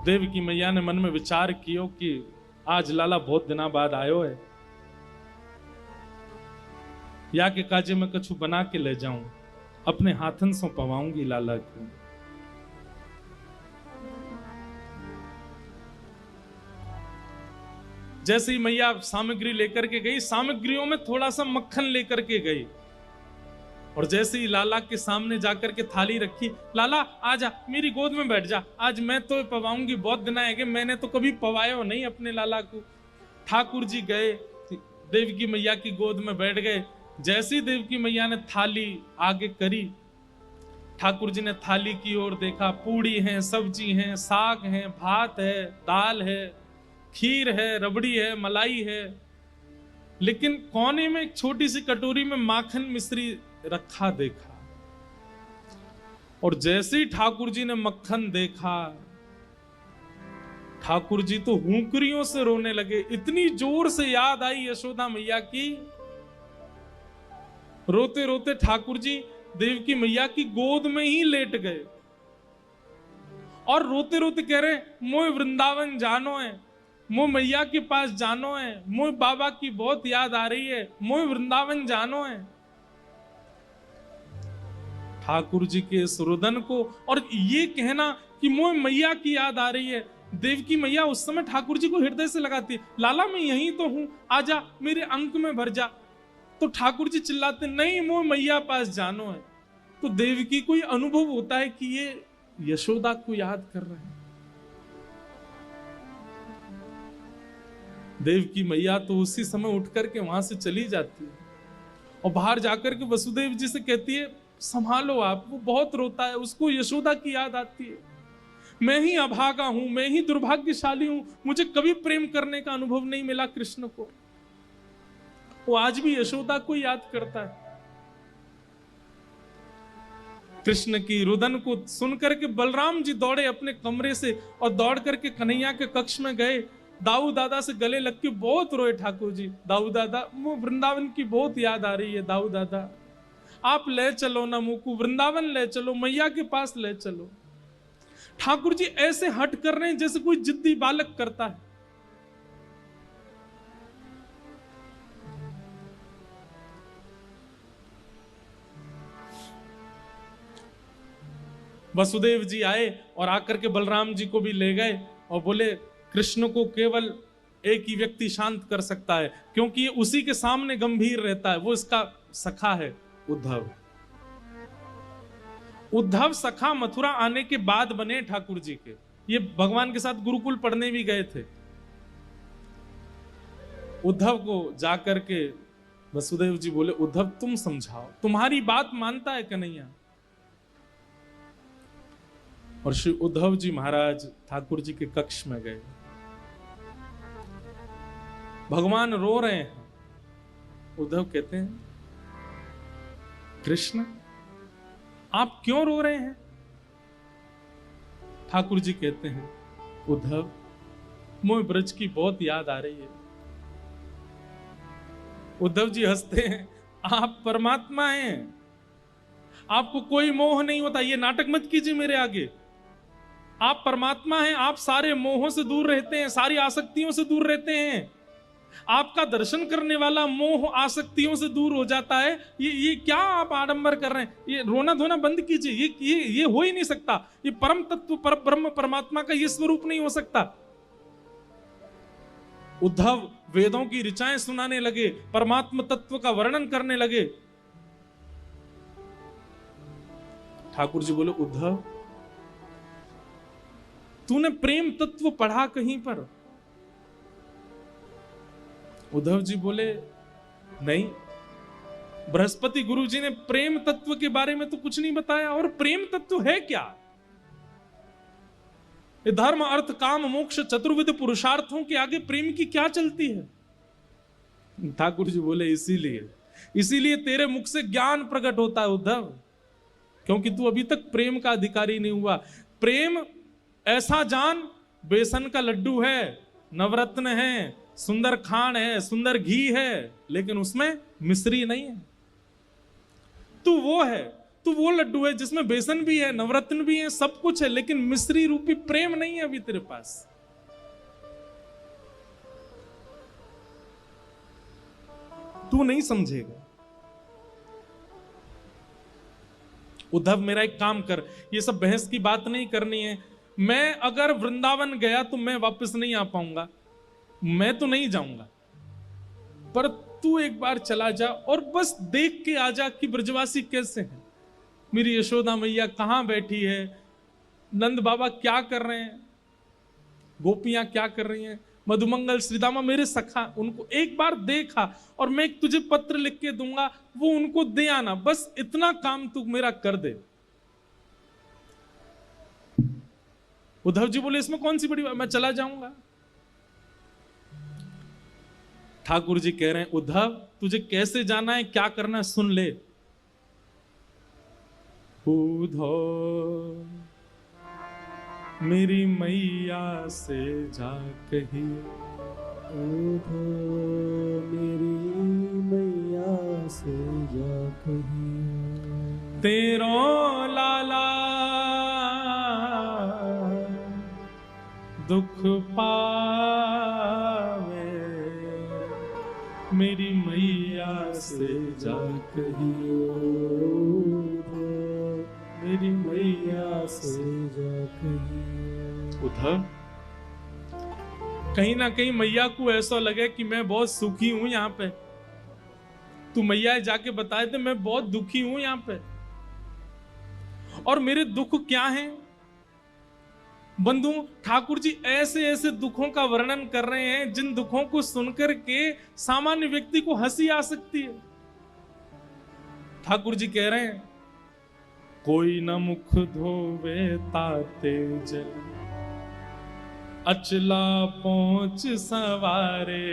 देवकी मैया ने मन में विचार कियो कि आज लाला बहुत दिना बाद आयो है, या के काजे में कछु बना के ले जाऊं, अपने हाथन से पवाऊंगी लाला को। जैसे ही मैया सामग्री लेकर के गई, सामग्रियों में थोड़ा सा मक्खन लेकर के गई, और जैसे ही लाला के सामने जाकर के थाली रखी, लाला आजा मेरी गोद में बैठ जा, आज मैं तो पवाऊंगी, बहुत दिन आएंगे, मैंने तो कभी पवाया नहीं अपने लाला को। ठाकुर जी गए, देवकी मैया की गोद में बैठ गए। जैसे ही देवकी मैया ने थाली आगे करी, ठाकुर जी ने थाली की ओर देखा, पूड़ी है, सब्जी है, साग है, भात है, दाल है, खीर है, रबड़ी है, मलाई है, लेकिन कोने में एक छोटी सी कटोरी में माखन मिश्री रखा देखा। और जैसे ही ठाकुर जी ने मक्खन देखा, ठाकुर जी तो हुंकरियों से रोने लगे। इतनी जोर से याद आई यशोदा मैया की, रोते रोते ठाकुर जी देवकी मैया की गोद में ही लेट गए और रोते रोते कह रहे, मोए वृंदावन जानो है, मोए मैया के पास जानो है, मोए बाबा की बहुत याद आ रही है, मोए वृंदावन जानो है। ठाकुर जी के इस रुदन को और ये कहना कि मोए मैया की याद आ रही है, देवकी मैया उस समय ठाकुर जी को हृदय से लगाती, लाला मैं यहीं तो हूं, आजा मेरे अंक में भर जा। तो ठाकुर जी चिल्लाते, नहीं मोए मैया पास जानो है। तो देवकी को ये अनुभव होता है कि ये यशोदा को याद कर रहे हैं। देवकी मैया तो उसी समय उठ करके वहां से चली जाती है और बाहर जाकर के वसुदेव जी से कहती है, संभालो आप, वो बहुत रोता है, उसको यशोदा की याद आती है। मैं ही अभागा हूं, मैं ही दुर्भाग्यशाली हूं, मुझे कभी प्रेम करने का अनुभव नहीं मिला कृष्ण को। वो आज भी यशोदा को याद करता है। कृष्ण की रुदन को सुनकर के बलराम जी दौड़े अपने कमरे से और दौड़ करके कन्हैया के कक्ष में गए। दाऊ दादा से गले लग के बहुत रोए ठाकुर जी, दाऊ दादा वो वृंदावन की बहुत याद आ रही है, दाऊ दादा आप ले चलो ना मुझको, वृंदावन ले चलो, मैया के पास ले चलो। ठाकुर जी ऐसे हट कर रहे हैं जैसे कोई जिद्दी बालक करता है। वसुदेव जी आए और आकर के बलराम जी को भी ले गए और बोले, कृष्ण को केवल एक ही व्यक्ति शांत कर सकता है, क्योंकि ये उसी के सामने गंभीर रहता है, वो इसका सखा है उद्धव। उद्धव सखा मथुरा आने के बाद बने ठाकुर जी के। ये भगवान के साथ गुरुकुल पढ़ने भी गए थे। उद्धव को जाकर के वसुदेव जी बोले, उद्धव तुम समझाओ, तुम्हारी बात मानता है कन्हैया। और श्री उद्धव जी महाराज ठाकुर जी के कक्ष में गए। भगवान रो रहे हैं। उद्धव कहते हैं, कृष्ण आप क्यों रो रहे हैं? ठाकुर जी कहते हैं, उद्धव मोह ब्रज की बहुत याद आ रही है। उद्धव जी हंसते हैं, आप परमात्मा हैं, आपको कोई मोह नहीं होता, ये नाटक मत कीजिए मेरे आगे। आप परमात्मा हैं, आप सारे मोहों से दूर रहते हैं, सारी आसक्तियों से दूर रहते हैं। आपका दर्शन करने वाला मोह आसक्तियों से दूर हो जाता है। ये क्या आप आडंबर कर रहे हैं? ये रोना धोना बंद कीजिए। ये हो ही नहीं सकता। ये परम तत्व पर ब्रह्म परमात्मा का ये स्वरूप नहीं हो सकता। उद्धव वेदों की ऋचाएं सुनाने लगे, परमात्मा तत्व का वर्णन करने लगे। ठाकुर जी बोले, उद्धव तूने प्रेम तत्व पढ़ा कहीं पर? उद्धव जी बोले, नहीं, बृहस्पति गुरु जी ने प्रेम तत्व के बारे में तो कुछ नहीं बताया। और प्रेम तत्व है क्या? ये धर्म अर्थ काम मोक्ष चतुर्विध पुरुषार्थों के आगे प्रेम की क्या चलती है? ठाकुर जी बोले, इसीलिए तेरे मुख से ज्ञान प्रकट होता है उद्धव, क्योंकि तू अभी तक प्रेम का अधिकारी नहीं हुआ। प्रेम ऐसा जान, बेसन का लड्डू है, नवरत्न है, सुंदर खांड है, सुंदर घी है, लेकिन उसमें मिश्री नहीं है। तू वो है तू वो लड्डू है जिसमें बेसन भी है, नवरत्न भी है, सब कुछ है, लेकिन मिश्री रूपी प्रेम नहीं है अभी तेरे पास। तू नहीं समझेगा। उद्धव मेरा एक काम कर, ये सब बहस की बात नहीं करनी है। मैं अगर वृंदावन गया तो मैं वापस नहीं आ पाऊंगा, मैं तो नहीं जाऊंगा, पर तू एक बार चला जा और बस देख के आ जा कि ब्रजवासी कैसे हैं, मेरी यशोदा मैया कहां बैठी है, नंद बाबा क्या कर रहे हैं, गोपियां क्या कर रही हैं, मधुमंगल श्रीदामा मेरे सखा, उनको एक बार देखा और मैं एक तुझे पत्र लिख के दूंगा, वो उनको दे आना, बस इतना काम तू मेरा कर दे। उद्धव जी बोले इसमें कौन सी बड़ी बात, मैं चला जाऊंगा। ठाकुर जी कह रहे हैं उद्धव तुझे कैसे जाना है, क्या करना है, सुन ले। उद्धव मेरी मैया से जा कही, मेरी मैया से जा कही, तेरो लाला दुख पावे, मेरी मैया से जा कही, मेरी मैया से जा कही। उद्धव कहीं ना कहीं मैया को ऐसा लगे कि मैं बहुत सुखी हूं यहाँ पे, तू मैया जाके बताए थे मैं बहुत दुखी हूं यहाँ पे, और मेरे दुख क्या हैं। बंधु ठाकुर जी ऐसे ऐसे दुखों का वर्णन कर रहे हैं जिन दुखों को सुनकर के सामान्य व्यक्ति को हंसी आ सकती है। ठाकुर जी कह रहे हैं कोई न मुख धोवे ताते जल, अचला पहुंच सवारे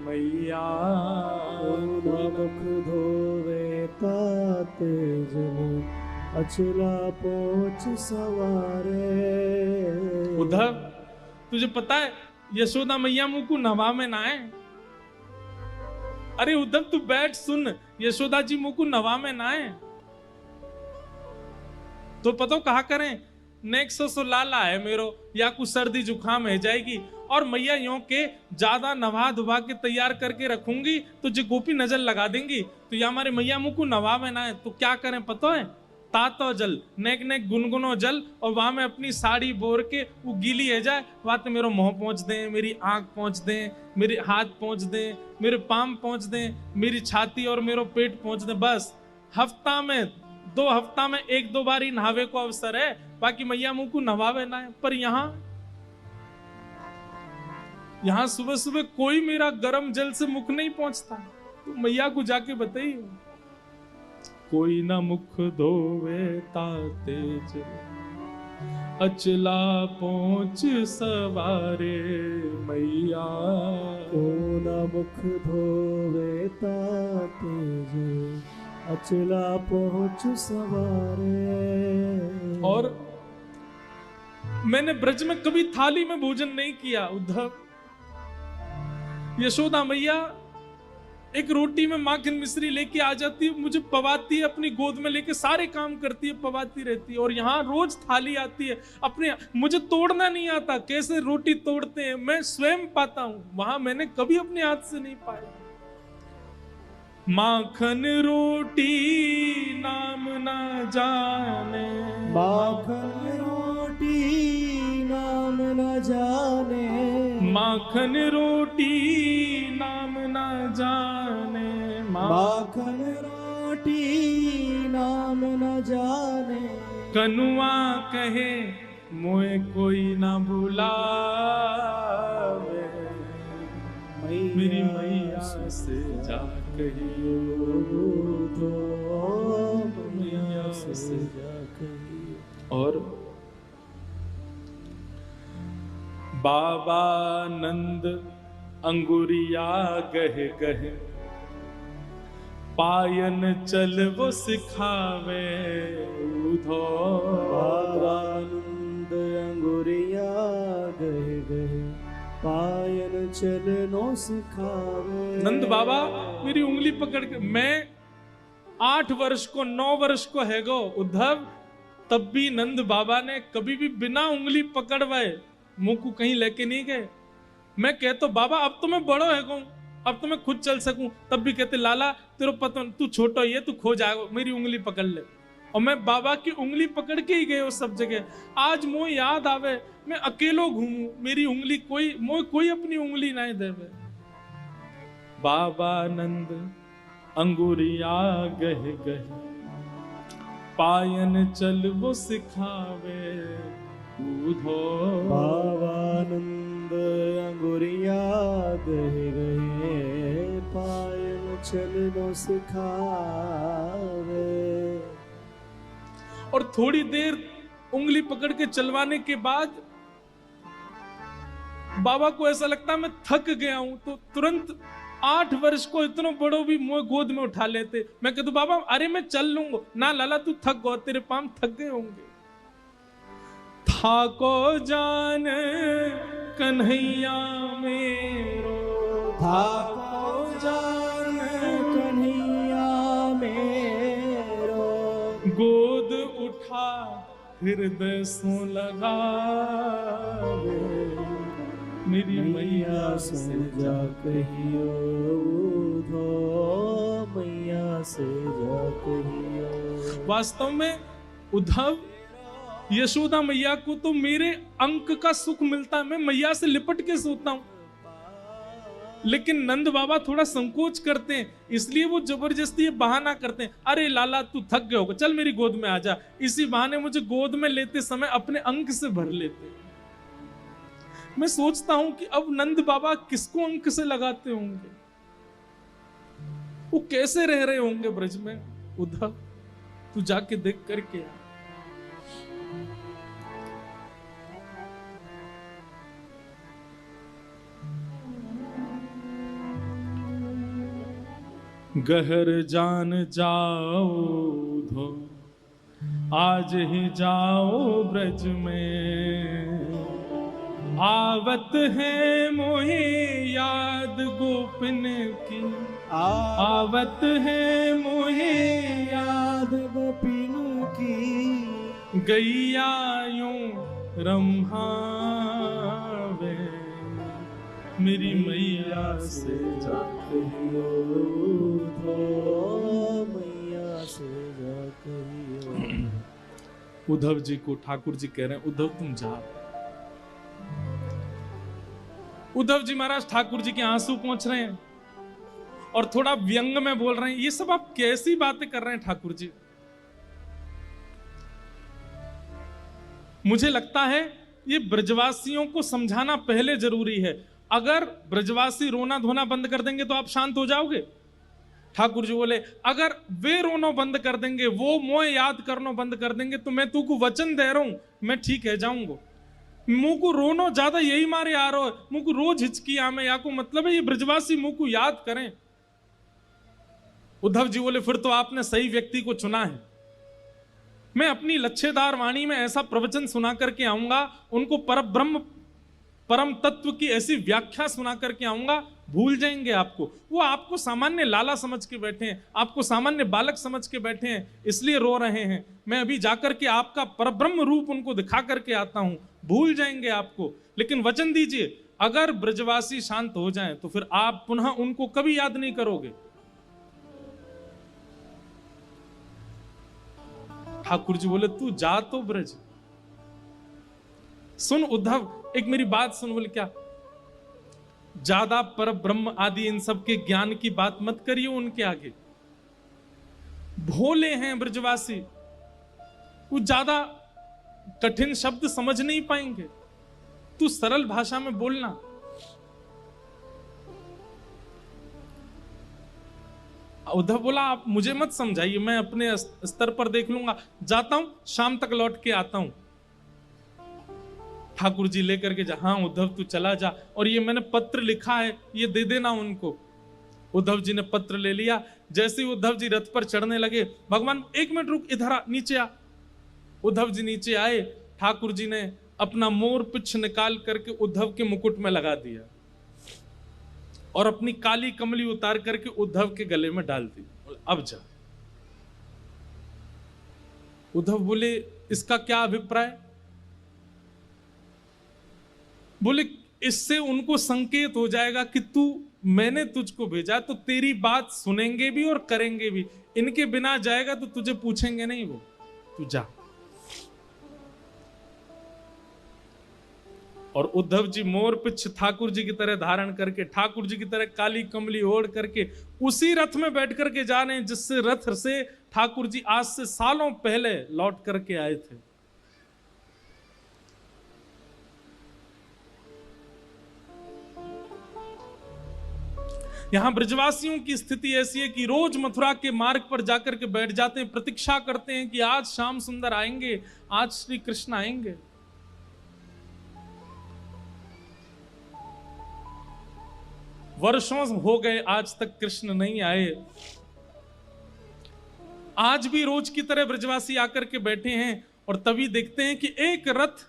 मैया, कोई न मुख धोवे ताते जल, अचला पहुंच सवारे। उद्धव तुझे पता है यशोदा मैया मुंह को नवा में ना है। अरे उद्धव तू बैठ सुन, यशोदा जी मुंह को नवा में ना है तो पता कहा करें नेक्सो सो लाला है मेरो, या कुछ सर्दी जुकाम है जाएगी, और मैया यों के ज्यादा नवा धुबा के तैयार करके रखूंगी तो जो गोपी नजर लगा देंगी, तो या हमारे मैया मुंह को नवा में ना है। तो क्या करें पता है, तातो जल नेक नेक गुनगुनो जल, और वहां में अपनी साड़ी बोर के वो गीली है जाए, वहां तो मेरा मुंह पहुंच दे, मेरी आंख पहुंच दे, मेरे हाथ पहुंच दे, मेरे पाम पहुंच दे, मेरी छाती और मेरा पेट पहुंच दे। बस हफ्ता में 2 हफ्ता में 1-2 बार ही नहावे को अवसर है, बाकी मैया मुंह को नवावे ना है। पर यहाँ सुबह सुबह कोई मेरा गर्म जल से मुख नहीं पहुंचता, तो मैया को जाके बताइए कोई ना मुख धोवे ताते जल, अचला पहुंच सवारे मैया, कोई न मुख धोवे ताते जल, अचला पहुंच सवारे। और मैंने ब्रज में कभी थाली में भोजन नहीं किया उद्धव। यशोदा मैया एक रोटी में माखन मिश्री लेके आ जाती है, मुझे पवाती है, अपनी गोद में लेके सारे काम करती है, पवाती रहती है। और यहाँ रोज थाली आती है, अपने मुझे तोड़ना नहीं आता, कैसे रोटी तोड़ते हैं मैं स्वयं पाता हूं, वहां मैंने कभी अपने हाथ से नहीं पाया। माखन रोटी नाम ना जाने, माखन रोटी नाम न जाने, माखन रोटी नाम ना जाने, माखन रोटी नाम न जाने, कनुआ कहे मोए कोई ना बुलावे, मेरी मैया से जा कहियो, मैया से जा कहियो। और बाबा नंद अंगुरिया गहे गहे, पायन चल वो सिखावे उधो, बाबा नंद अंगुरिया गहे गहे, पायन चलनो सिखावे। नंद बाबा मेरी उंगली पकड़ के, मैं 8 वर्ष को 9 वर्ष को है गो उद्धव, तब भी नंद बाबा ने कभी भी बिना उंगली पकड़वाए मुंह को कहीं लेके नहीं गए। मैं कहता बाबा अब तो मैं बड़ो है गो, अब तो मैं खुद चल सकूं, तब भी कहते लाला तेरे पता तू छोटा ही है, तू खो जाएगा, मेरी उंगली पकड़ ले। और मैं बाबा की उंगली पकड़ के ही गए उस सब जगह। आज मोह याद आवे मैं अकेलो घूमू, मेरी उंगली कोई अपनी उंगली नहीं देवे। बाबा नंद अंगुरिया गह गह, पायन चल वो सिखावे उधो। बाबानंद अंगुरिया गहे गहे, पायल चलनो सिखावे। और थोड़ी देर उंगली पकड़ के चलवाने के बाद बाबा को ऐसा लगता है मैं थक गया हूं, तो तुरंत 8 वर्ष को इतना बड़ो भी मुझे गोद में उठा लेते। मैं कहता बाबा अरे मैं चल लूंगा ना, लाला तू थक गो, तेरे पांव थक गए होंगे। थाको जान कन्हैया मेरो, थाको जान कन्हैया मेरो, गोद उठा हृदय सो लगावे, मेरी मैया से जा कहियो उधो, मैया से जा कहियो। वास्तव में उद्धव यशोदा मैया को तो मेरे अंक का सुख मिलता है, मैं मैया से लिपट के सोता हूं, लेकिन नंद बाबा थोड़ा संकोच करते हैं, इसलिए वो जबरदस्ती ये बहाना करते हैं, अरे लाला तू थक गया होगा, चल मेरी गोद में आ जा। इसी बहाने मुझे गोद में लेते समय अपने अंक से भर लेते। मैं सोचता हूं कि अब नंद बाबा किसको अंक से लगाते होंगे, वो कैसे रह रहे होंगे ब्रज में। उद्धव तू जाके देख करके आ। गहर जान जाओ धो, आज ही जाओ ब्रज में, आवत है मोहे याद गोपिन की, आवत है मोहे याद गोपिन की, गैया यूं रम्हावे, मेरी मैया से जा कहियो उधो, मैया से जा कहियो। उद्धव जी को ठाकुर जी कह रहे हैं उद्धव तुम जा। उद्धव जी महाराज ठाकुर जी के आंसू पहुंच रहे हैं और थोड़ा व्यंग में बोल रहे हैं, ये सब आप कैसी बातें कर रहे हैं ठाकुर जी। मुझे लगता है ये ब्रजवासियों को समझाना पहले जरूरी है। अगर ब्रजवासी रोना धोना बंद कर देंगे तो आप शांत हो जाओगे। ठाकुर जी बोले अगर वे रोना बंद कर देंगे, वो मोह याद करना बंद कर देंगे, तो मैं तुमको वचन दे रहा हूं मैं ठीक है जाऊंगा। मुंह को रोनो ज्यादा यही मारे आ रहा है, मुंह को रोज हिचकी आमे या को मतलब है ये ब्रजवासी मुंह को याद करें। उद्धव जी बोले फिर तो आपने सही व्यक्ति को चुना है। मैं अपनी लच्छेदार वाणी में ऐसा प्रवचन सुना करके आऊंगा, उनको परब्रह्म परम तत्व की ऐसी व्याख्या सुना करके आऊंगा, भूल जाएंगे आपको। वो आपको सामान्य लाला समझ के बैठे हैं, आपको सामान्य बालक समझ के बैठे हैं, इसलिए रो रहे हैं। मैं अभी जाकर के आपका परब्रह्म रूप उनको दिखा करके आता हूं, भूल जाएंगे आपको। लेकिन वचन दीजिए अगर ब्रजवासी शांत हो जाएं तो फिर आप पुनः उनको कभी याद नहीं करोगे। ठाकुर जी बोले तू जा तो ब्रज। सुन उद्धव एक मेरी बात सुन। बोले क्या? ज्यादा पर ब्रह्म आदि इन सब के ज्ञान की बात मत करिए उनके आगे। भोले हैं ब्रजवासी, वो ज्यादा कठिन शब्द समझ नहीं पाएंगे, तू सरल भाषा में बोलना। उद्धव बोला आप मुझे मत समझाइए, मैं अपने स्तर पर देख लूंगा, जाता हूं, शाम तक लौट के आता हूं। ठाकुर जी लेकर के जा। हाँ उद्धव तू चला जा, और ये मैंने पत्र लिखा है ये दे देना उनको। उद्धव जी ने पत्र ले लिया। जैसे ही उद्धव जी रथ पर चढ़ने लगे, भगवान एक मिनट रुक, इधर आ, नीचे आ। उद्धव जी नीचे आए, ठाकुर जी ने अपना मोर पुच्छ निकाल करके उद्धव के मुकुट में लगा दिया और अपनी काली कमली उतार करके उद्धव के गले में डाल दी। अब जा। उद्धव बोले इसका क्या अभिप्राय? बोले इससे उनको संकेत हो जाएगा कि मैंने तुझको भेजा तो तेरी बात सुनेंगे भी और करेंगे भी। इनके बिना जाएगा तो तुझे पूछेंगे नहीं, वो तू जा। और उद्धव जी मोर पिछ ठाकुर जी की तरह धारण करके, ठाकुर जी की तरह काली कमली ओढ़ करके उसी रथ में बैठ करके जा रहे हैं जिससे रथ से ठाकुर जी आज से सालों पहले लौट करके आए थे। यहां ब्रजवासियों की स्थिति ऐसी है कि रोज मथुरा के मार्ग पर जाकर के बैठ जाते हैं, प्रतीक्षा करते हैं कि आज श्याम सुंदर आएंगे, आज श्री कृष्ण आएंगे। वर्षों हो गए आज तक कृष्ण नहीं आए। आज भी रोज की तरह ब्रजवासी आकर के बैठे हैं और तभी देखते हैं कि एक रथ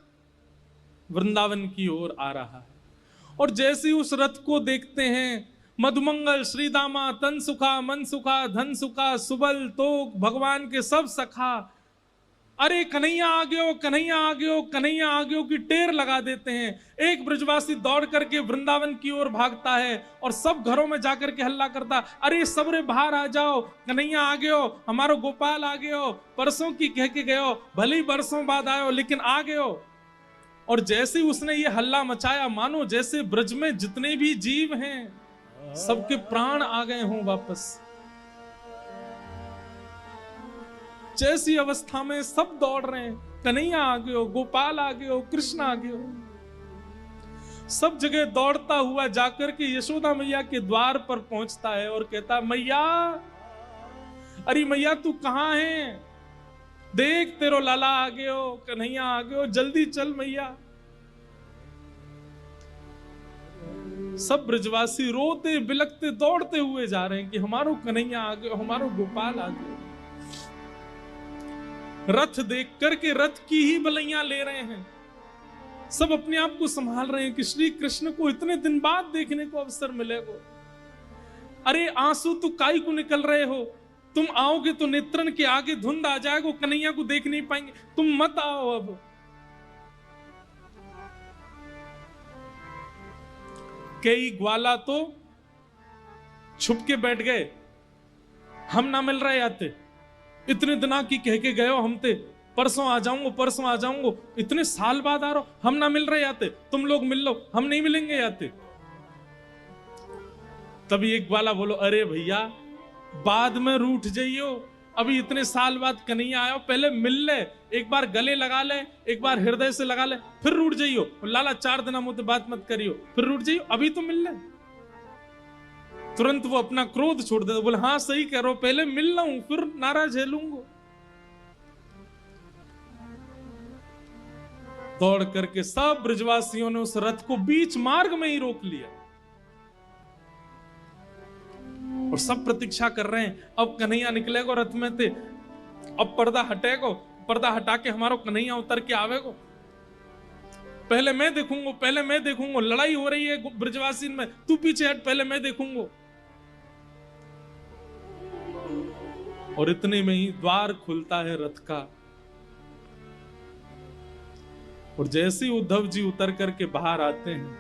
वृंदावन की ओर आ रहा है। और जैसे उस रथ को देखते हैं, मधुमंगल श्रीदामा तन सुखा मन सुखा धन सुखा सुबल तोक भगवान के सब सखा, अरे कन्हैया आ गयो, कन्हैया आ गयो, कन्हैया आ गयो की टेर लगा देते हैं। एक ब्रजवासी दौड़ करके वृंदावन की ओर भागता है और सब घरों में जाकर के हल्ला करता, अरे सबरे बाहर आ जाओ, कन्हैया आ गयो, हमारो गोपाल आ गयो, परसों की कह के गयो, भले ही बरसों बाद आयो लेकिन आ गयो। और जैसे उसने ये हल्ला मचाया, मानो जैसे ब्रज में जितने भी जीव हैं सबके प्राण आ गए हों वापस। जैसी अवस्था में सब दौड़ रहे हैं, कन्हैया आ गयो, गोपाल आ गयो, कृष्ण आ गयो। सब जगह दौड़ता हुआ जाकर के यशोदा मैया के द्वार पर पहुंचता है और कहता, मैया, अरे मैया तू कहां है? देख तेरो लाला आ गयो, कन्हैया आ गयो, जल्दी चल मैया। सब ब्रजवासी रोते बिलखते दौड़ते हुए जा रहे हैं कि हमारो कन्हैया आ गयो, हमारो गोपाल आ गयो। रथ देख करके रथ की ही बलैया ले रहे हैं। सब अपने आप को संभाल रहे हैं कि श्री कृष्ण को इतने दिन बाद देखने को अवसर मिलेगा। अरे आंसू तो काई को निकल रहे हो, तुम आओगे तो नेत्रन के आगे धुंध आ जाएगा, कन्हैया को देख नहीं पाएंगे, तुम मत आओ। अब कई ग्वाला तो छुप के बैठ गए, हम ना मिल रहे आते, इतने दिना की कह के गए हो हम ते, परसों आ जाऊंगा, परसों आ जाऊंगा, इतने साल बाद आ रहा हो, हम ना मिल रहे आते, तुम लोग मिल लो, हम नहीं मिलेंगे आते। तभी एक ग्वाला बोलो, अरे भैया बाद में रूठ जाइयो, अभी इतने साल बाद कन्हैया आयो, पहले मिल ले, एक बार गले लगा ले, एक बार हृदय से लगा ले, फिर रूठ जाइयो। लाला 4 दिन मुझे बात मत करियो, फिर रूठ जाइयो, अभी तो मिल ले। तुरंत वो अपना क्रोध छोड़ देता, बोले हाँ सही कह रहे हो, पहले मिल लूं फिर नाराज झेलूंगा। दौड़ करके सब ब्रजवासियों ने उस रथ को बीच मार्ग में ही रोक लिया और सब प्रतीक्षा कर रहे हैं, अब कन्हैया निकलेगा रथ में थे, अब पर्दा हटेगा, पर्दा हटा के हमारा कन्हैया उतर के आवेगा, पहले मैं देखूंगा, पहले मैं देखूंगा, लड़ाई हो रही है ब्रजवासी में, तू पीछे हट, पहले मैं देखूंगा। और इतने में ही द्वार खुलता है रथ का, और जैसे ही उद्धव जी उतर करके बाहर आते हैं,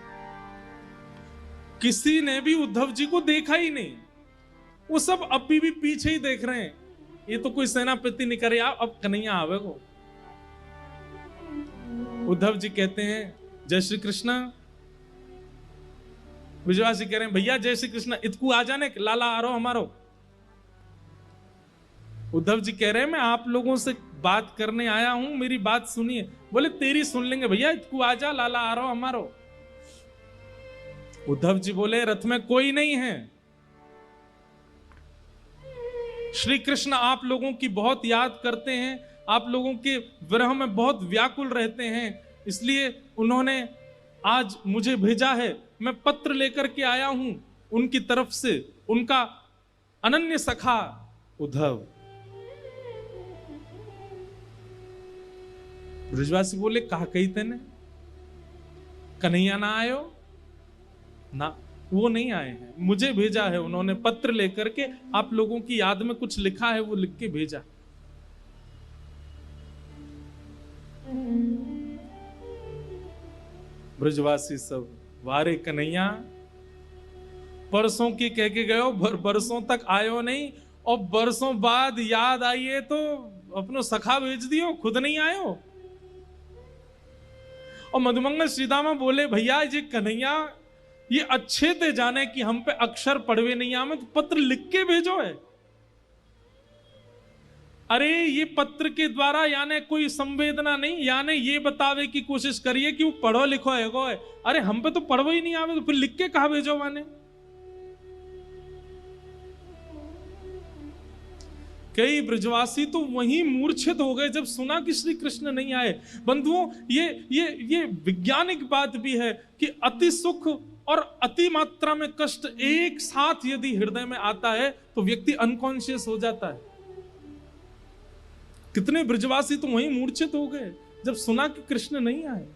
किसी ने भी उद्धव जी को देखा ही नहीं, वो सब अभी भी पीछे ही देख रहे हैं, ये तो कोई सेनापति नहीं करे, अब कन्हैया आवेगा। उद्धव जी कहते हैं जय श्री कृष्ण, ब्रजवासी कह रहे हैं भैया जय श्री कृष्ण, इतकू आ जाने, लाला आ रहा हमारो। उद्धव जी कह रहे हैं मैं आप लोगों से बात करने आया हूं, मेरी बात सुनिए। बोले तेरी सुन लेंगे भैया, तू आ जा, लाला आ रहा हमारो। उद्धव जी बोले रथ में कोई नहीं है, श्री कृष्ण आप लोगों की बहुत याद करते हैं, आप लोगों के विरह में बहुत व्याकुल रहते हैं, इसलिए उन्होंने आज मुझे भेजा है, मैं पत्र लेकर के आया हूं उनकी तरफ से, उनका अनन्य सखा उद्धव। ब्रजवासी बोले कहा कही तेने, कन्हैया ना आयो ना, वो नहीं आए हैं, मुझे भेजा है उन्होंने पत्र लेकर के, आप लोगों की याद में कुछ लिखा है वो लिख के भेजा। ब्रजवासी सब वारे कन्हैया, परसों की कह के गयो, बरसों तक आयो नहीं, और बरसों बाद याद आई है तो अपनो सखा भेज दियो, खुद नहीं आयो। और मधुमंगल श्रीदामा बोले, भैया ये कन्हैया ये अच्छे थे जाने कि हम पे अक्षर पढ़वे नहीं आवे, तो पत्र लिख के भेजो है। अरे ये पत्र के द्वारा यानी कोई संवेदना नहीं, यानी ये बतावे की कोशिश करिए कि वो पढ़ो लिखो है। अरे हम पे तो पढ़ो ही नहीं आवे, तो फिर लिख के कहा भेजो माने। कई ब्रजवासी तो वहीं मूर्छित हो गए जब सुना कि श्री कृष्ण नहीं आए। बंधुओं, ये वैज्ञानिक बात भी है कि अति सुख और अति मात्रा में कष्ट एक साथ यदि हृदय में आता है तो व्यक्ति अनकॉन्शियस हो जाता है। कितने ब्रजवासी तो वहीं मूर्छित हो गए जब सुना कि कृष्ण नहीं आए।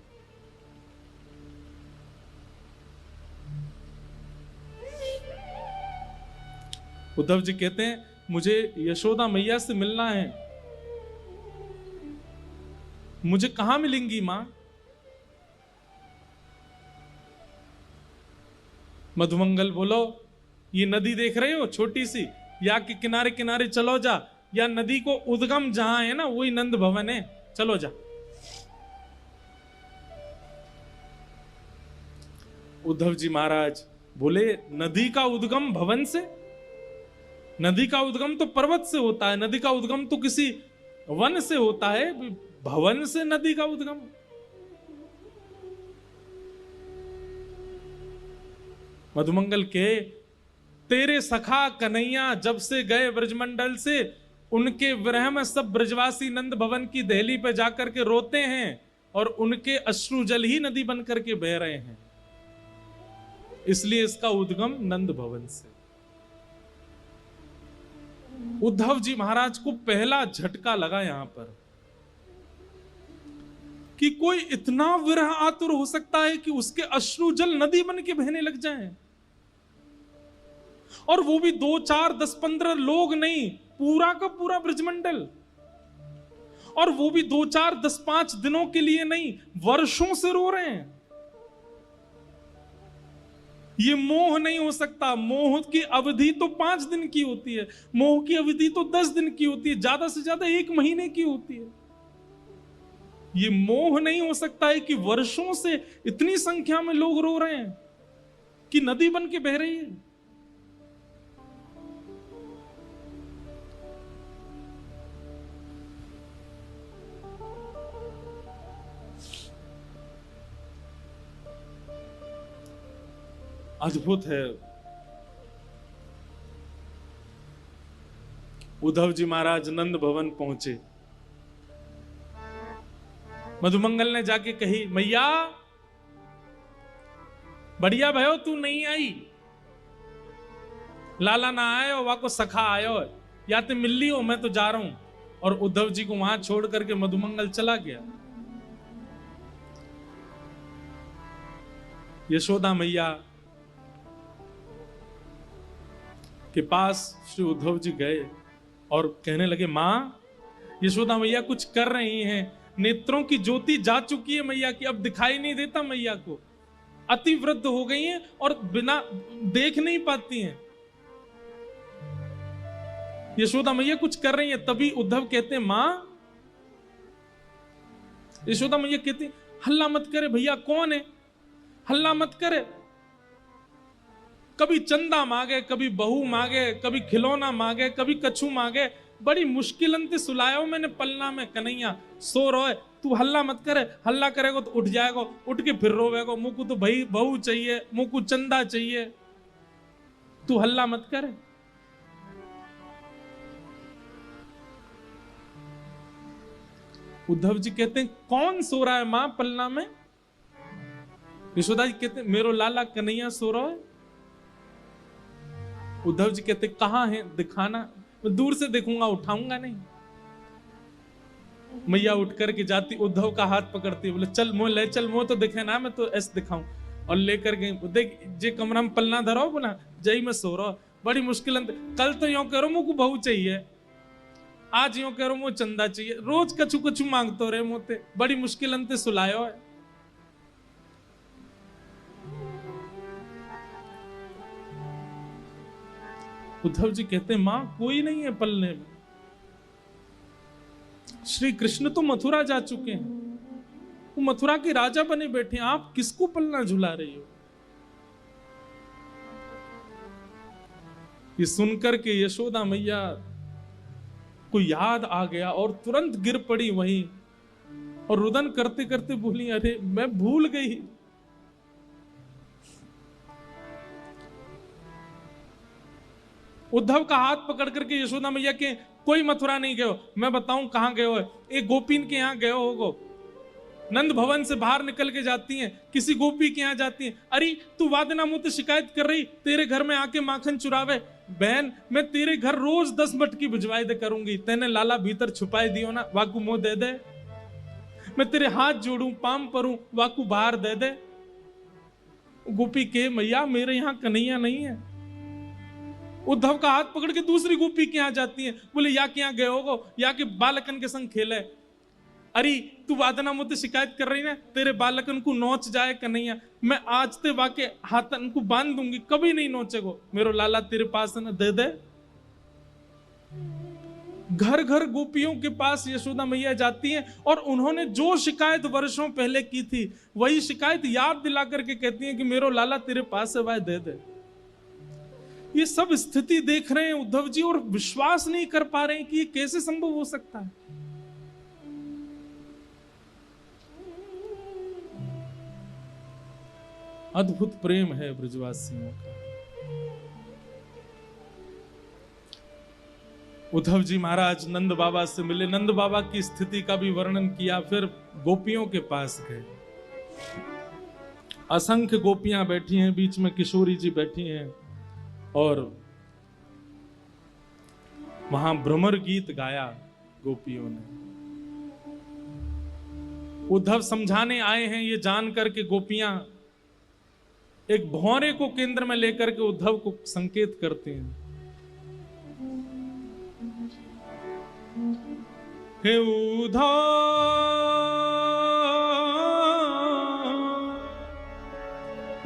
उद्धव जी कहते हैं, मुझे यशोदा मैया से मिलना है। मुझे कहां मिलेंगी मां? मधुमंगल बोलो, ये नदी देख रहे हो छोटी सी, या के किनारे किनारे चलो जा, या नदी को उद्गम जहां है ना वही नंद भवन है, चलो जा। उद्धव जी महाराज बोले, नदी का उद्गम भवन से? नदी का उद्गम तो पर्वत से होता है, नदी का उद्गम तो किसी वन से होता है, भवन से नदी का उद्गम? मधुमंगल के, तेरे सखा कन्हैया जब से गए ब्रजमंडल से, उनके विरह में सब ब्रजवासी नंद भवन की दहली पे जाकर के रोते हैं और उनके अश्रु जल ही नदी बन करके बह रहे हैं, इसलिए इसका उद्गम नंद भवन से। उद्धव जी महाराज को पहला झटका लगा यहां पर कि कोई इतना विरह आतुर हो सकता है कि उसके अश्रु जल नदी बन के बहने लग जाएं, और वो भी 2, 4, 10, 15 लोग नहीं, पूरा का पूरा ब्रजमंडल, और वो भी 2, 4, 10, 5 दिनों के लिए नहीं, वर्षों से रो रहे हैं। ये मोह नहीं हो सकता। मोह की अवधि तो 5 दिन की होती है, मोह की अवधि तो 10 दिन की होती है, ज्यादा से ज्यादा 1 महीने की होती है। ये मोह नहीं हो सकता है कि वर्षों से इतनी संख्या में लोग रो रहे हैं कि नदी बन के बह रही है। अद्भुत है। उद्धव जी महाराज नंद भवन पहुंचे। मधुमंगल ने जाके कही, मैया बढ़िया भयो तू नहीं आई, लाला ना आयो, वाको सखा आयो, या ते मिल लियो, मैं तो जा रहा हूं। और उद्धव जी को वहां छोड़ करके मधुमंगल चला गया। यशोदा मैया के पास श्री उद्धव जी गए और कहने लगे, मां यशोदा मैया कुछ कर रही हैं, नेत्रों की ज्योति जा चुकी है मैया की, अब दिखाई नहीं देता मैया को, अति वृद्ध हो गई हैं और बिना देख नहीं पाती हैं। यशोदा मैया कुछ कर रही हैं। तभी उद्धव कहते हैं, मां, यशोदा मैया कहती, हल्ला मत करे भैया, कौन है, हल्ला मत करे। कभी चंदा मांगे, कभी बहू मांगे, कभी खिलौना मांगे, कभी कछु मांगे, बड़ी मुश्किलन से सुलायो मैंने पलना में, कन्हैया सो रोए, तू हल्ला मत करे, हल्ला करेगो तो उठ जाएगो, उठ के फिर रोवेगो, मुझको तो भाई बहू चाहिए, मुझको चंदा चाहिए, तू हल्ला मत करे। उद्धव जी कहते हैं, कौन सो रहा है मां पलना में? यशोदा जी कहते हैं, मेरो लाला कन्हैया सो रहा है। उद्धव जी कहते, कहां है, दिखाना, मैं दूर से देखूंगा, उठाऊंगा नहीं। मैया उठ करके जाती, उद्धव का हाथ पकड़ती, बोले चल मोह ले चल, मोह तो दिखे ना, मैं तो ऐसे दिखाऊं। और लेकर गई, देख जे कमरा में पलना धरो बोला, जय मैं सो रहा, बड़ी मुश्किल, कल तो यूं करो मुझको बहू चाहिए, आज यूं करो मुझे चंदा चाहिए, रोज कछु कछु मांगतो रहे मोते, बड़ी मुश्किल अंते सुलायो है। उद्धव जी कहते मां कोई नहीं है पलने में। श्री कृष्ण तो मथुरा जा चुके हैं, वो मथुरा के राजा बने बैठे हैं, आप किसको पलना झुला रही हो? ये सुनकर के यशोदा मैया को याद आ गया और तुरंत गिर पड़ी वहीं और रुदन करते करते बोली, अरे मैं भूल गई। उद्धव का हाथ पकड़ करके यशोदा मैया के, कोई मथुरा नहीं गए हो, मैं बताऊं कहां गए हो, एक गोपीन के यहां गए होगो। नंद भवन से बाहर निकल के जाती हैं, किसी गोपी के यहां जाती हैं। अरे तू वादना मुझसे शिकायत कर रही, तेरे घर में आके माखन चुरावे। बहन मैं तेरे घर रोज 10 मटकी भिजवाई दे करूंगी, तेने लाला भीतर छुपाई दियो ना, वाकू मुंह दे दे। मैं तेरे हाथ जोड़ूं पाम परूं, वाकू बाहर दे दे। गोपी के मैया मेरे यहाँ कन्हैया नहीं है। उद्धव का हाथ पकड़ के दूसरी गोपी के यहाँ जाती है, बोले या के यहाँ गए होगो, या के बालकन के संग खेले। अरे तू वादना मुझसे शिकायत कर रही ना, तेरे बालकन को नोच जाए कन्हैया, मैं आज ते वाके हाथन को बांध दूंगी, कभी नहीं नोचेगो। मेरो लाला तेरे पास न दे दे। घर घर गोपियों के पास यशोदा मैया जाती हैं और उन्होंने जो शिकायत वर्षों पहले की थी वही शिकायत याद दिला करके कहती हैं कि मेरो लाला तेरे पास है, वह दे दे। ये सब स्थिति देख रहे हैं उद्धव जी और विश्वास नहीं कर पा रहे हैं कि ये कैसे संभव हो सकता है। अद्भुत प्रेम है ब्रजवासियों का। उद्धव जी महाराज नंद बाबा से मिले, नंद बाबा की स्थिति का भी वर्णन किया, फिर गोपियों के पास गए। असंख्य गोपियां बैठी हैं, बीच में किशोरी जी बैठी हैं और वहां भ्रमर गीत गाया गोपियों ने। उद्धव समझाने आए हैं ये जान करके गोपियां एक भौरे को केंद्र में लेकर के उद्धव को संकेत करते हैं। हे उद्धव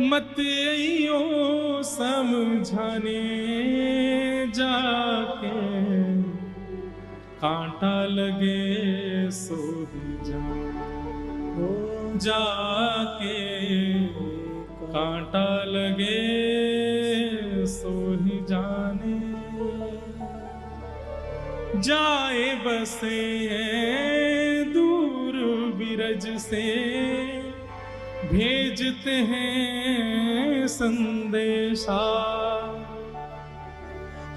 मत आइयो समझाने जाके, कांटा लगे सो ही जाके, कांटा लगे सो ही जाने। जाए बसे हैं दूर बिरज से, भेजते हैं संदेशा।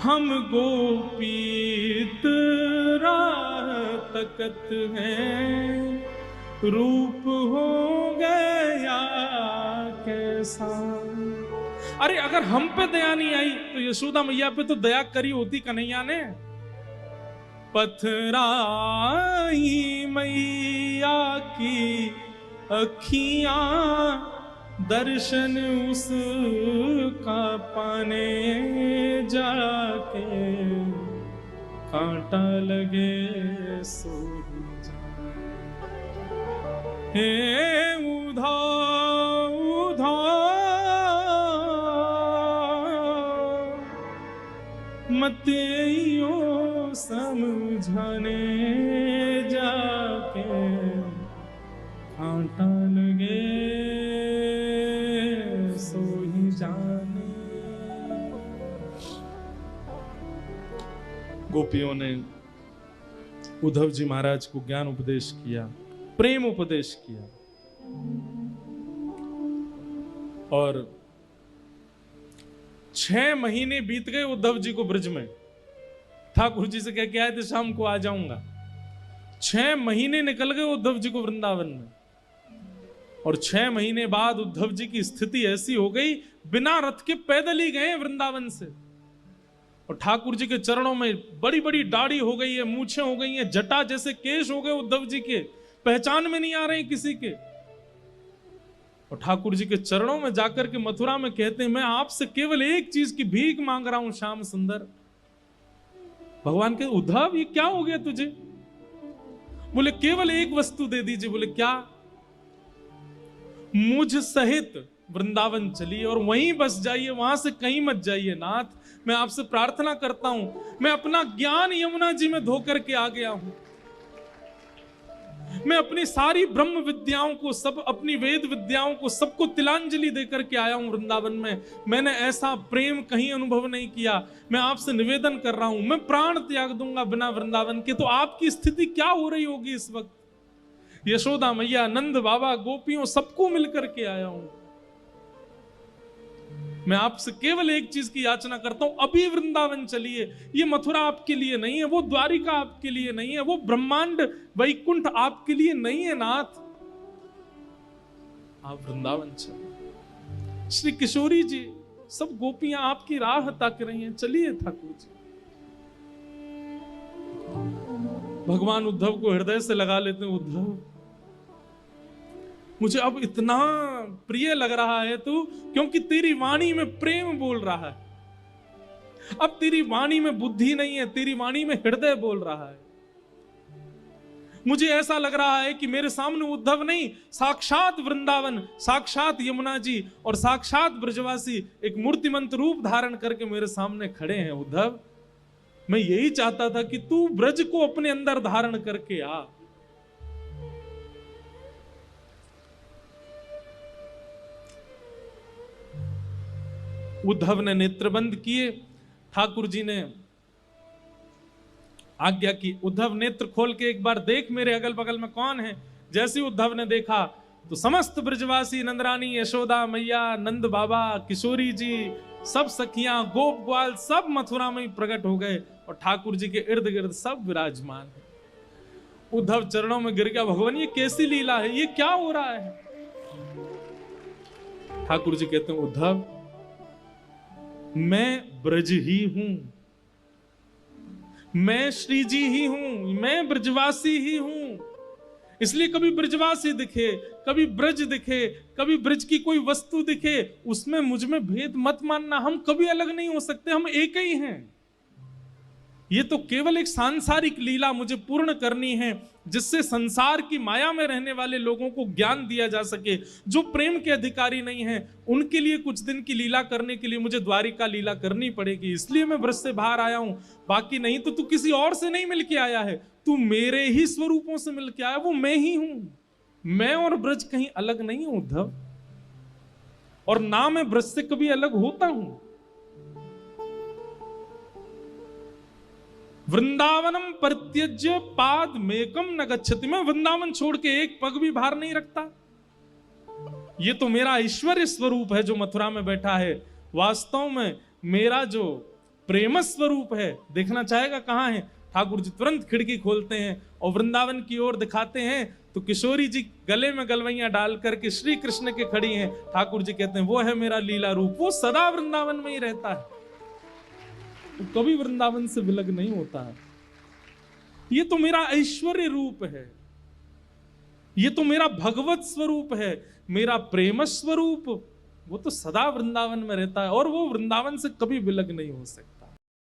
हम गोपीत राह तकत हैं, रूप हो गया कैसा। अरे अगर हम पे दया नहीं आई तो यशोदा मैया पे तो दया करी होती कन्हैया ने। पथराई मैया की अखियां, दर्शन उसका पाने जाके, कांटा लगे सो हे उद्धव उद्धव मत आइयो समझाने जाके, कांटा लगे सो ही जाने। गोपियों ने उद्धव जी महाराज को ज्ञान उपदेश किया, प्रेम उपदेश किया और 6 महीने बीत गए उद्धव जी को ब्रज में। ठाकुर जी से कह के आए थे शाम को आ जाऊंगा। 6 महीने निकल गए उद्धव जी को वृंदावन में और 6 महीने बाद उद्धव जी की स्थिति ऐसी हो गई, बिना रथ के पैदल ही गए वृंदावन से। और ठाकुर जी के चरणों में बड़ी बड़ी दाढ़ी हो गई है, मूछें हो गई हैं, जटा जैसे केश हो गए उद्धव जी के, पहचान में नहीं आ रहे किसी के। और ठाकुर जी के चरणों में जाकर के मथुरा में कहते हैं, मैं आपसे केवल एक चीज की भीख मांग रहा हूं श्याम सुंदर। भगवान के उद्धव ये क्या हो गया तुझे? बोले केवल एक वस्तु दे दीजिए। बोले क्या? मुझ सहित वृंदावन चलिए और वहीं बस जाइए, वहां से कहीं मत जाइए। नाथ, मैं आपसे प्रार्थना करता हूं, मैं अपना ज्ञान यमुना जी में धो करके आ गया हूं। मैं अपनी सारी ब्रह्म विद्याओं को, सब अपनी वेद विद्याओं को, सबको तिलांजलि देकर के आया हूं वृंदावन में। मैंने ऐसा प्रेम कहीं अनुभव नहीं किया। मैं आपसे निवेदन कर रहा हूं, मैं प्राण त्याग दूंगा बिना वृंदावन के। तो आपकी स्थिति क्या हो रही होगी इस वक्त? यशोदा मैया, नंद बाबा, गोपियों, सबको मिलकर के आया हूं। मैं आपसे केवल एक चीज की याचना करता हूं, अभी वृंदावन चलिए। ये मथुरा आपके लिए नहीं है, वो द्वारिका आपके लिए नहीं है, वो ब्रह्मांड वैकुंठ आपके लिए नहीं है। नाथ, आप वृंदावन चलिए। श्री किशोरी जी, सब गोपियां आपकी राह ताक रही हैं, चलिए ठाकुर जी। भगवान उद्धव को हृदय से लगा लेते हैं। उद्धव, मुझे अब इतना प्रिय लग रहा है तू, क्योंकि तेरी वाणी में प्रेम बोल रहा है। अब तेरी वाणी में बुद्धि नहीं है, तेरी वाणी में हृदय बोल रहा है। मुझे ऐसा लग रहा है कि मेरे सामने उद्धव नहीं, साक्षात वृंदावन, साक्षात यमुना जी और साक्षात ब्रजवासी एक मूर्तिमंत रूप धारण करके मेरे सामने खड़े हैं। उद्धव, मैं यही चाहता था कि तू ब्रज को अपने अंदर धारण करके आ। उद्धव ने नेत्रबंद किए, ठाकुर जी ने आज्ञा की, उद्धव नेत्र खोल के एक बार देख मेरे अगल बगल में कौन है। जैसे उद्धव ने देखा तो समस्त ब्रजवासी, नंदरानी, यशोदा मैया, नंद बाबा, किशोरी जी, सब सखियां, गोप ग्वाल, सब मथुरा में प्रकट हो गए और ठाकुर जी के इर्द गिर्द सब विराजमान है। उद्धव चरणों में गिर गया, भगवान ये कैसी लीला है, ये क्या हो रहा है? ठाकुर जी कहते हैं, उद्धव, मैं ब्रज ही हूं, मैं श्री जी ही हूं, मैं ब्रजवासी ही हूं। इसलिए कभी ब्रजवासी दिखे, कभी ब्रज दिखे, कभी ब्रज की कोई वस्तु दिखे, उसमें मुझ में भेद मत मानना। हम कभी अलग नहीं हो सकते, हम एक ही हैं। ये तो केवल एक सांसारिक लीला मुझे पूर्ण करनी है, जिससे संसार की माया में रहने वाले लोगों को ज्ञान दिया जा सके। जो प्रेम के अधिकारी नहीं हैं, उनके लिए कुछ दिन की लीला करने के लिए मुझे द्वारिका लीला करनी पड़ेगी। इसलिए मैं ब्रज से बाहर आया हूं, बाकी नहीं तो तू किसी और से नहीं मिलके आया है, तू मेरे ही स्वरूपों से मिलके आया, वो मैं ही हूं। मैं और ब्रज कहीं अलग नहीं हूं उद्धव, और ना मैं ब्रज से कभी अलग होता हूं। वृंदावनम परित्यज्य पाद मेकम न गच्छति, मैं वृंदावन छोड़ के एक पग भी बाहर नहीं रखता। ये तो मेरा ऐश्वर्य स्वरूप है जो मथुरा में बैठा है। वास्तव में मेरा जो प्रेम स्वरूप है, देखना चाहेगा कहां है? ठाकुर जी तुरंत खिड़की खोलते हैं और वृंदावन की ओर दिखाते हैं, तो किशोरी जी गले में गलवैया डाल करके श्री कृष्ण के खड़ी हैं। ठाकुर जी कहते हैं, वो है मेरा लीला रूप, वो सदा वृंदावन में ही रहता है, कभी वृंदावन से विलग नहीं होता है। ये तो मेरा ऐश्वर्य रूप है, ये तो मेरा भगवत स्वरूप है, मेरा प्रेम स्वरूप, वो तो सदा वृंदावन में रहता है और वो वृंदावन से कभी विलग नहीं हो सकता।